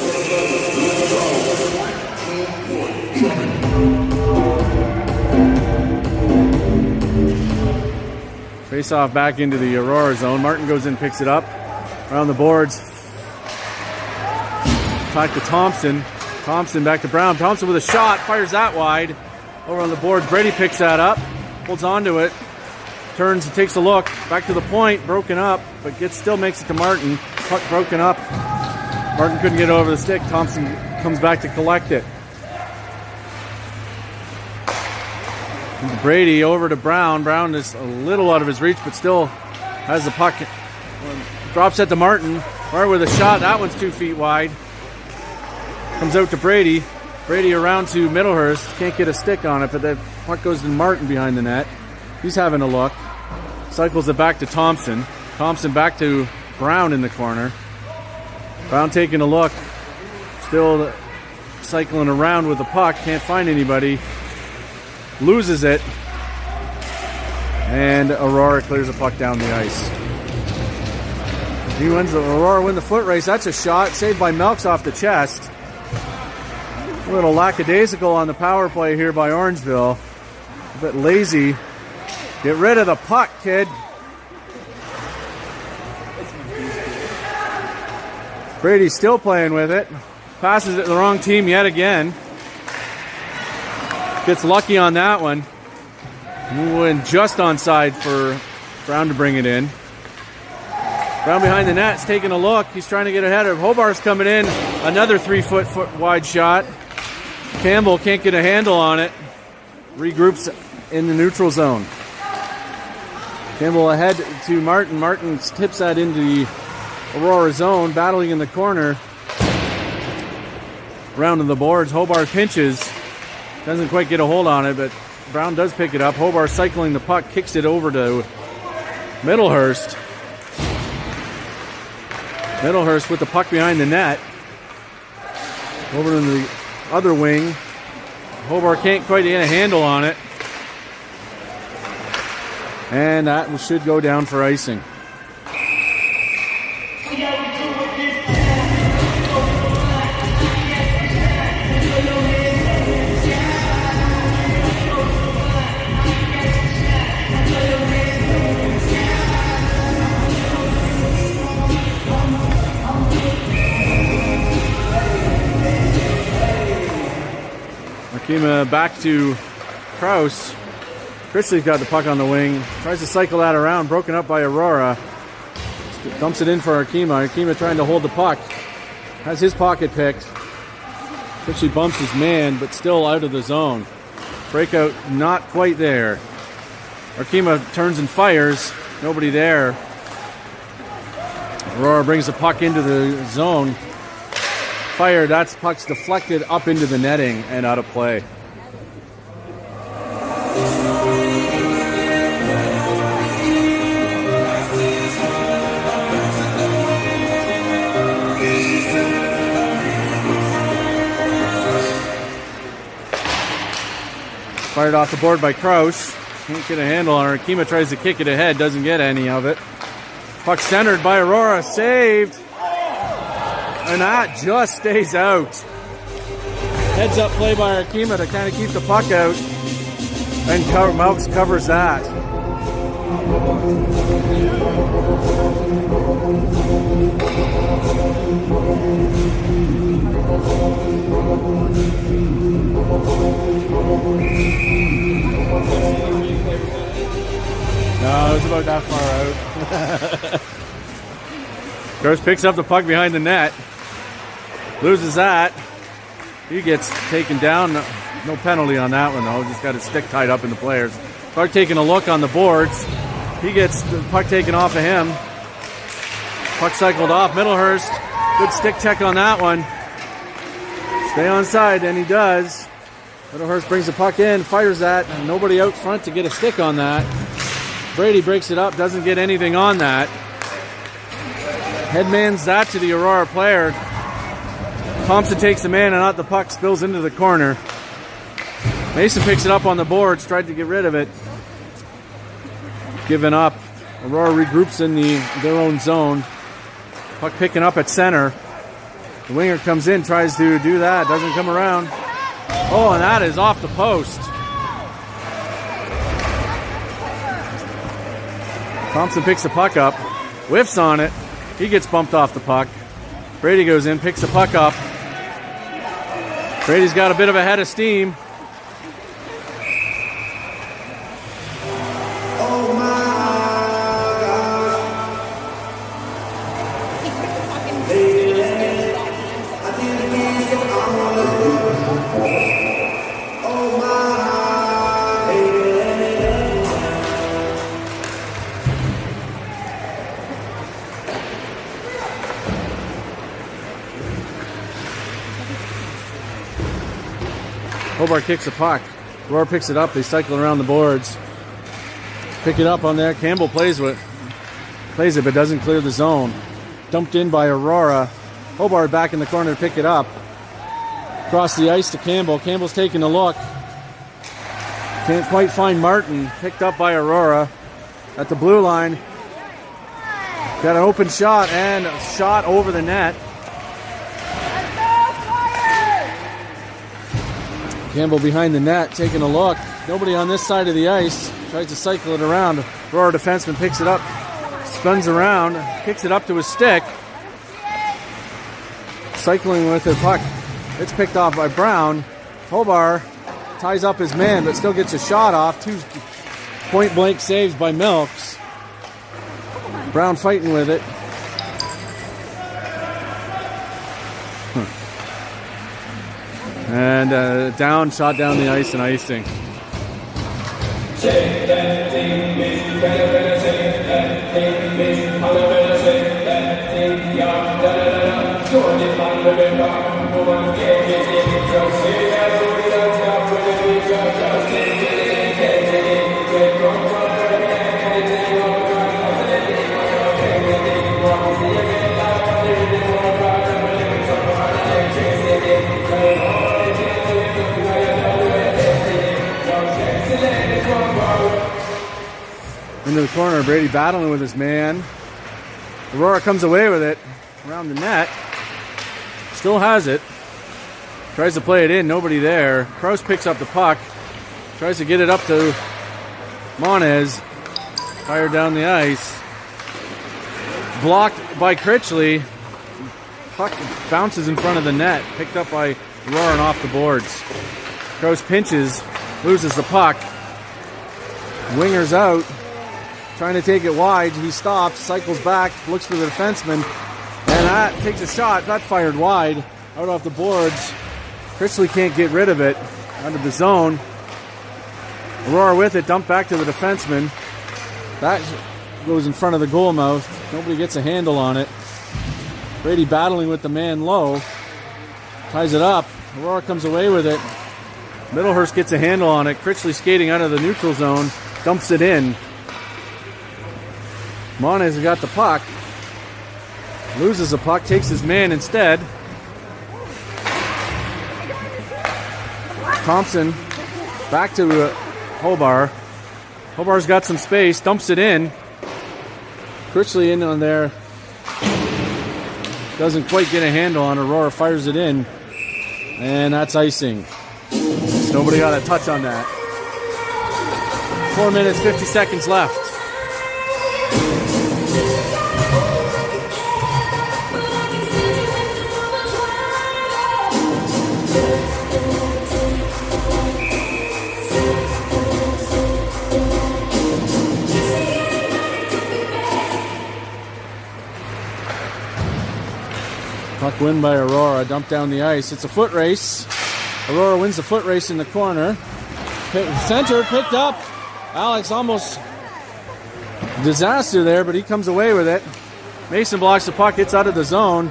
Face off back into the Aurora zone. Martin goes in, picks it up. Around the boards. Back to Thompson. Thompson back to Brown. Thompson with a shot. Fires that wide. Over on the boards. Brady picks that up. Holds on to it. Turns and takes a look. Back to the point. Broken up. But still makes it to Martin. Puck broken up. Martin couldn't get over the stick. Thompson comes back to collect it. Brady over to Brown. Brown is a little out of his reach, but still has the puck. Drops it to Martin. Martin with a shot. That one's 2 feet wide. Comes out to Brady. Brady around to Middlehurst. Can't get a stick on it, but the puck goes to Martin behind the net. He's having a look. Cycles it back to Thompson. Thompson back to Brown in the corner. Brown taking a look. Still cycling around with the puck. Can't find anybody. Loses it. And Aurora clears the puck down the ice. Aurora win the foot race. That's a shot saved by Melks off the chest. A little lackadaisical on the power play here by Orangeville. A bit lazy. Get rid of the puck, kid. Brady's still playing with it. Passes it to the wrong team yet again. Gets lucky on that one. Went just onside for Brown to bring it in. Brown behind the net's taking a look. He's trying to get ahead of Hobart's coming in. Another 3 foot wide shot. Campbell can't get a handle on it. Regroups in the neutral zone. Campbell ahead to Martin. Martin tips that into the Aurora zone, battling in the corner. Round of the boards. Hobart pinches. Doesn't quite get a hold on it, but Brown does pick it up. Hobart cycling the puck, kicks it over to Middlehurst. Middlehurst with the puck behind the net. Over to the other wing. Hobart can't quite get a handle on it. And that should go down for icing. Arkema back to Kraus. Critchley's got the puck on the wing. Tries to cycle that around. Broken up by Aurora. Dumps it in for Arkema. Arkema trying to hold the puck. Has his pocket picked. Critchley bumps his man, but still out of the zone. Breakout not quite there. Arkema turns and fires. Nobody there. Aurora brings the puck into the zone. Fired. That puck's deflected up into the netting and out of play. Fired off the board by Kraus. Can't get a handle on her. Akima tries to kick it ahead, doesn't get any of it. Puck centered by Aurora, saved. And that just stays out. Heads up play by Akima to kind of keep the puck out. And Melks covers that. No, it was about that far out. Gross picks up the puck behind the net. Loses that. He gets taken down. No penalty on that one, though. Just got his stick tied up in the players. Puck taking a look on the boards. He gets the puck taken off of him. Puck cycled off. Middlehurst. Good stick check on that one. Stay on side, and he does. Middlehurst brings the puck in, fires that, and nobody out front to get a stick on that. Brady breaks it up, doesn't get anything on that. Headmans that to the Aurora player. Thompson takes the man, and out the puck spills into the corner. Mason picks it up on the boards, tried to get rid of it. Given up. Aurora regroups in their own zone. Puck picking up at center. The winger comes in, tries to do that, doesn't come around. Oh, and that is off the post. Thompson picks the puck up, whiffs on it. He gets bumped off the puck. Brady goes in, picks the puck up. Brady's got a bit of a head of steam. Hobart kicks the puck. Aurora picks it up. They cycle around the boards. Pick it up on there. Campbell plays it, but doesn't clear the zone. Dumped in by Aurora. Hobart back in the corner to pick it up. Across the ice to Campbell. Campbell's taking a look. Can't quite find Martin. Picked up by Aurora at the blue line. Got an open shot and a shot over the net. Campbell behind the net, taking a look. Nobody on this side of the ice. Tries to cycle it around. Aurora defenseman picks it up, spins around, kicks it up to his stick. Cycling with the puck. It's picked off by Brown. Hobart ties up his man, but still gets a shot off. 2 point-blank saves by Milks. Brown fighting with it. And shot down the ice and icing. Into the corner, Brady battling with his man. Aurora comes away with it around the net. Still has it. Tries to play it in, nobody there. Kraus picks up the puck. Tries to get it up to Monez. Fired down the ice. Blocked by Critchley. Puck bounces in front of the net. Picked up by Aurora and off the boards. Kraus pinches, loses the puck. Winger's out. Trying to take it wide. He stops, cycles back, looks for the defenseman, and that takes a shot. That fired wide, out off the boards. Critchley can't get rid of it. Out of the zone. Aurora with it, dumped back to the defenseman. That goes in front of the goal mouth. Nobody gets a handle on it. Brady battling with the man low. Ties it up. Aurora comes away with it. Middlehurst gets a handle on it. Critchley skating out of the neutral zone. Dumps it in. Monez got the puck. Loses the puck. Takes his man instead. Thompson back to Hobart. Hobar's got some space, dumps it in. Critchley in on there. Doesn't quite get a handle on Aurora, fires it in. And that's icing. Nobody got a touch on that. 4 minutes, 50 seconds left. Puck win by Aurora, dumped down the ice. It's a foot race. Aurora wins the foot race in the corner. Center picked up. Alex almost disaster there, but he comes away with it. Mason blocks the puck, hits out of the zone.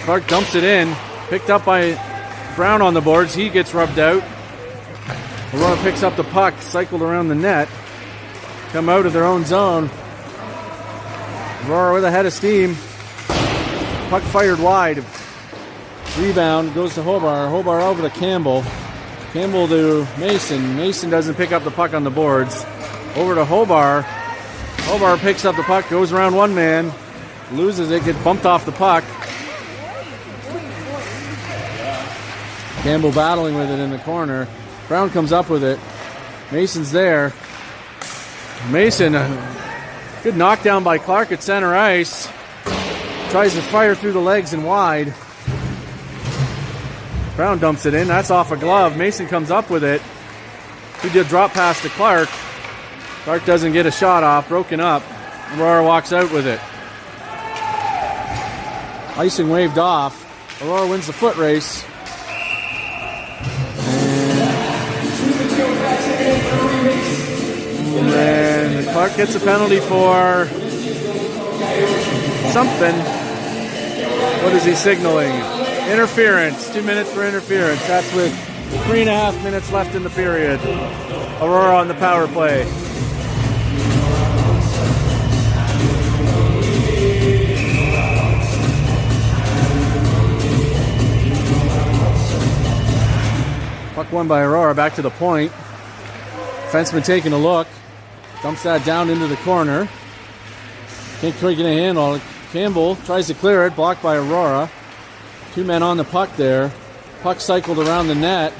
Clark dumps it in. Picked up by Brown on the boards. He gets rubbed out. Aurora picks up the puck, cycled around the net. Come out of their own zone. Aurora with a head of steam. Puck fired wide. Rebound goes to Hobart. Hobart over to Campbell. Campbell to Mason. Mason doesn't pick up the puck on the boards. Over to Hobart. Hobart picks up the puck, goes around one man, loses it, gets bumped off the puck. Campbell battling with it in the corner. Brown comes up with it. Mason's there. Mason, good knockdown by Clark at center ice. Tries to fire through the legs and wide. Brown dumps it in. That's off a glove. Mason comes up with it. He did drop pass to Clark. Clark doesn't get a shot off. Broken up. Aurora walks out with it. Icing waved off. Aurora wins the foot race. And Clark gets a penalty for something. What is he signaling? Interference. 2 minutes for interference. That's with 3.5 minutes left in the period. Aurora on the power play. Puck won by Aurora. Back to the point. Defenseman taking a look. Dumps that down into the corner. Can't quite get a handle on it. Campbell tries to clear it. Blocked by Aurora. 2 men on the puck there. Puck cycled around the net.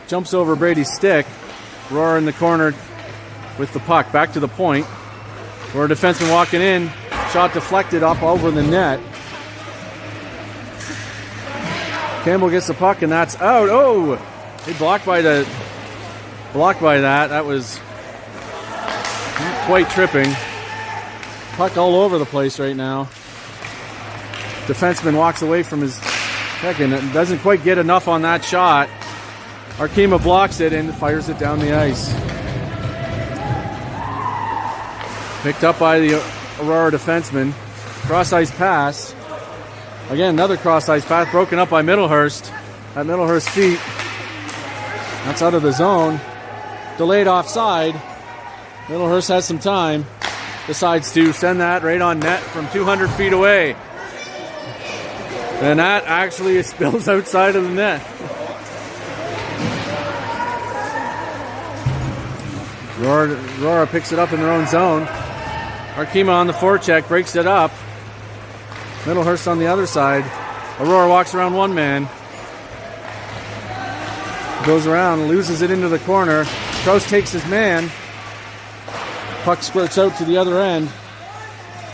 Jumps over Brady's stick. Aurora in the corner with the puck. Back to the point. Aurora defenseman walking in. Shot deflected up over the net. Campbell gets the puck and that's out. Oh! He blocked by that. That was quite tripping. Puck all over the place right now. Defenseman walks away from his second and doesn't quite get enough on that shot. Arkema blocks it and fires it down the ice. Picked up by the Aurora defenseman. Cross-ice pass. Again, another cross-ice pass broken up by Middlehurst. At Middlehurst's feet. That's out of the zone. Delayed offside. Middlehurst has some time. Decides to send that right on net from 200 feet away. And that actually spills outside of the net. Aurora picks it up in their own zone. Arkema on the forecheck, breaks it up. Middlehurst on the other side. Aurora walks around one man. Goes around, loses it into the corner. Kraus takes his man. Puck squirts out to the other end.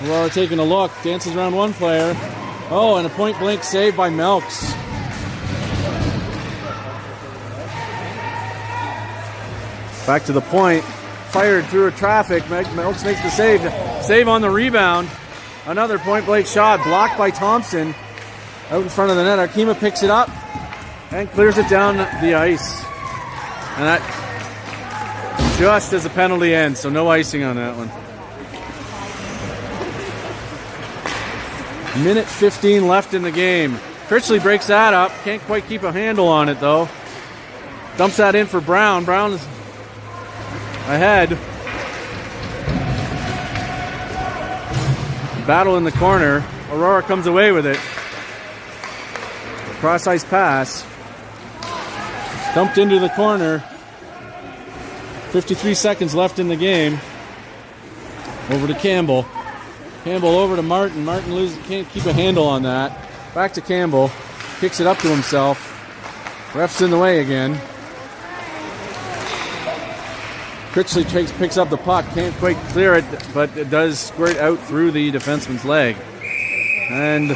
Aurora taking a look, dances around one player. Oh, and a point-blank save by Melks. Back to the point. Fired through a traffic. Melks makes the save. Save on the rebound. Another point-blank shot blocked by Thompson. Out in front of the net. Arkema picks it up and clears it down the ice. And that just as a penalty ends, so no icing on that one. Minute 15 left in the game. Critchley breaks that up. Can't quite keep a handle on it, though. Dumps that in for Brown. Brown is ahead. Battle in the corner. Aurora comes away with it. Cross-ice pass. Dumped into the corner. 53 seconds left in the game. Over to Campbell. Campbell over to Martin. Martin can't keep a handle on that. Back to Campbell. Kicks it up to himself. Ref's in the way again. Critchley picks up the puck. Can't quite clear it, but it does squirt out through the defenseman's leg. And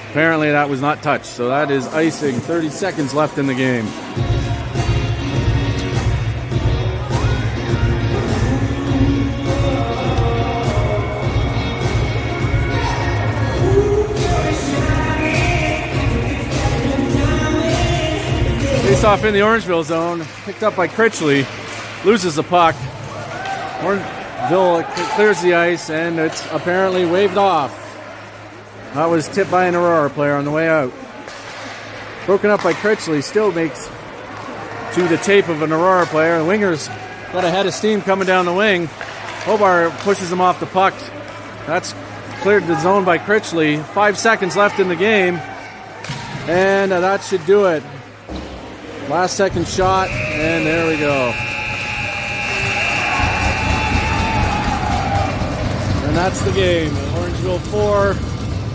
apparently that was not touched. So that is icing. 30 seconds left in the game. Face off in the Orangeville zone. Picked up by Critchley. Loses the puck. Orangeville clears the ice, and it's apparently waved off. That was tipped by an Aurora player on the way out. Broken up by Critchley. Still makes to the tape of an Aurora player. The winger's got a head of steam coming down the wing. Hobart pushes him off the puck. That's cleared the zone by Critchley. 5 seconds left in the game. And that should do it. Last second shot, and there we go. And that's the game. Orangeville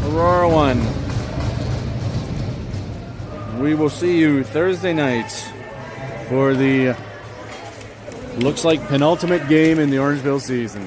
4, Aurora 1. We will see you Thursday nights for the looks like penultimate game in the Orangeville season.